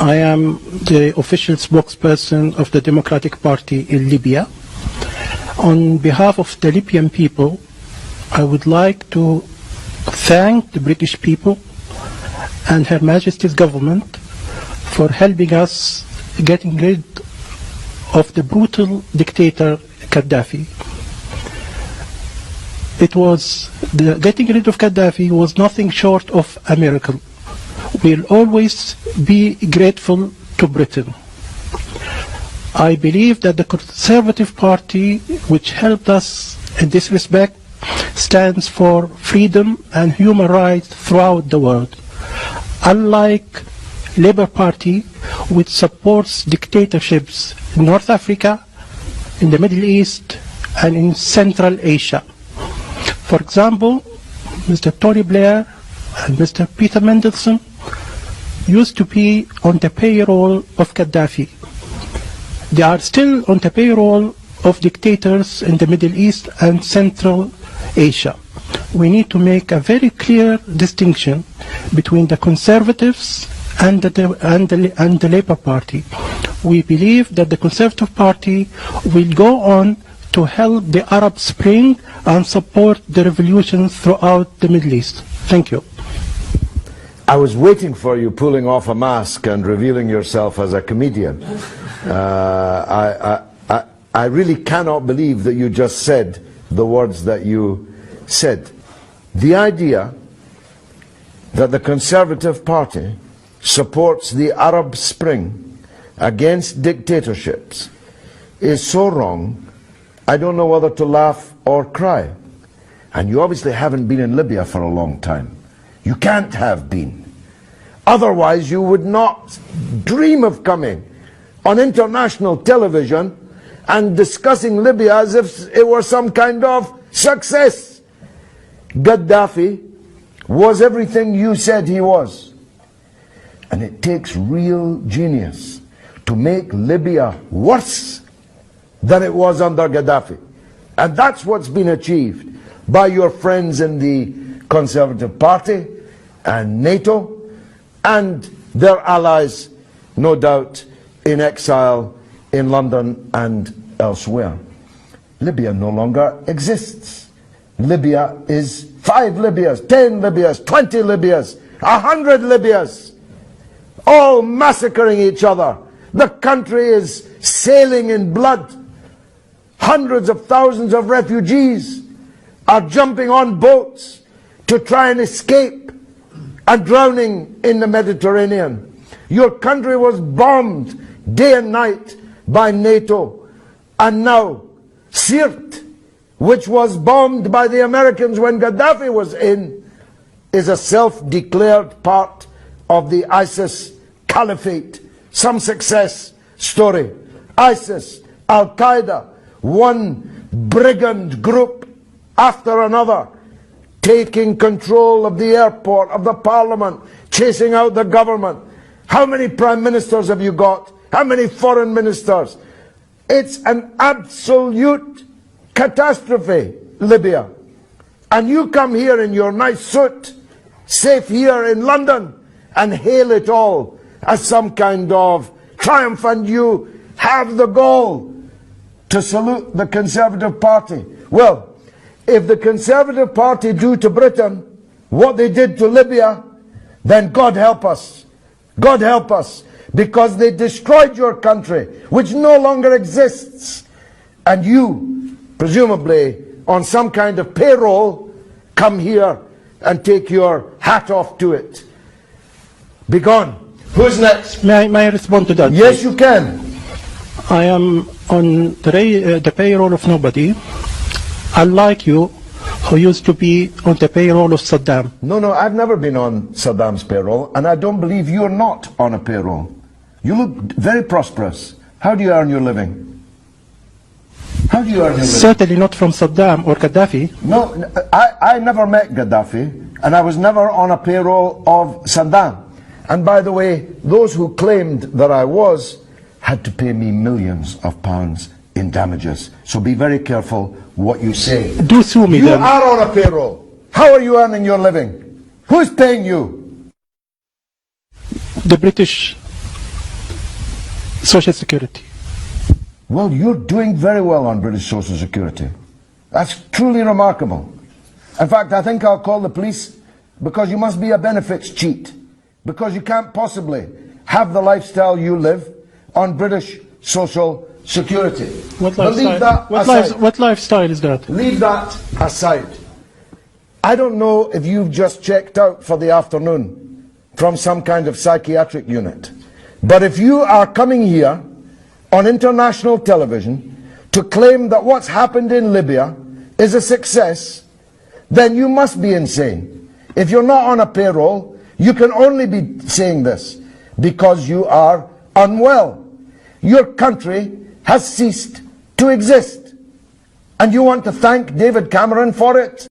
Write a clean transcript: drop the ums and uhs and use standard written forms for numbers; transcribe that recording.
I am the official spokesperson of the Democratic Party in Libya. On behalf of the Libyan people, I would like to thank the British people and Her Majesty's government for helping us getting rid of the brutal dictator Gaddafi. Getting rid of Gaddafi was nothing short of a miracle. We'll always be grateful to Britain. I believe that the Conservative Party, which helped us in this respect, stands for freedom and human rights throughout the world. Unlike Labour Party, which supports dictatorships in North Africa, in the Middle East, and in Central Asia. For example, Mr. Tony Blair and Mr. Peter Mandelson used to be on the payroll of Gaddafi. They are still on the payroll of dictators in the Middle East and Central Asia. We need to make a very clear distinction between the Conservatives and the Labour Party. We believe that the Conservative Party will go on to help the Arab Spring and support the revolutions throughout the Middle East. Thank you. I was waiting for you pulling off a mask and revealing yourself as a comedian. I really cannot believe that you just said the words that you said. The idea that the Conservative Party supports the Arab Spring against dictatorships is so wrong, I don't know whether to laugh or cry. And you obviously haven't been in Libya for a long time. You can't have been. Otherwise you would not dream of coming on international television and discussing Libya as if it were some kind of success. Gaddafi was everything you said he was. And it takes real genius to make Libya worse than it was under Gaddafi. And that's what's been achieved by your friends in the Conservative Party and NATO and their allies, no doubt, in exile in London and elsewhere. Libya no longer exists. Libya is 5 Libyas, 10 Libyas, 20 Libyas, 100 Libyas, all massacring each other. The country is sailing in blood. Hundreds of thousands of refugees are jumping on boats to try and escape and drowning in the Mediterranean. Your country was bombed day and night by NATO. And now Sirte, which was bombed by the Americans when Gaddafi was in, is a self-declared part of the ISIS caliphate. Some success story. ISIS, Al-Qaeda, one brigand group after another, taking control of the airport, of the parliament, chasing out the government. How many prime ministers have you got? How many foreign ministers? It's an absolute catastrophe, Libya. And you come here in your nice suit, safe here in London, and hail it all as some kind of triumph, and you have the gall to salute the Conservative Party. Well, if the Conservative Party do to Britain what they did to Libya, then God help us. God help us, because they destroyed your country, which no longer exists. And you, presumably on some kind of payroll, come here and take your hat off to it. Be gone. Who's next? May I respond to that? Yes, please? you can. I am on the payroll of nobody, unlike you, who used to be on the payroll of Saddam. No, I've never been on Saddam's payroll, and I don't believe you're not on a payroll. You look very prosperous. How do you earn your living? How do you earn your living? Certainly not from Saddam or Gaddafi. No, I never met Gaddafi, and I was never on a payroll of Saddam. And by the way, those who claimed that I was had to pay me millions of pounds in damages. So be very careful what you say. Do sue me then. You are on a payroll. How are you earning your living? Who's paying you? The British social security. Well, you're doing very well on British Social Security. That's truly remarkable. In fact, I think I'll call the police, because you must be a benefits cheat, because you can't possibly have the lifestyle you live on British Social Security. What But leave lifestyle, that aside. what lifestyle is that? Leave that aside. I don't know if you've just checked out for the afternoon from some kind of psychiatric unit, but if you are coming here on international television to claim that what's happened in Libya is a success, then you must be insane. If you're not on a payroll, you can only be saying this because you are unwell. Your country has ceased to exist, and you want to thank David Cameron for it?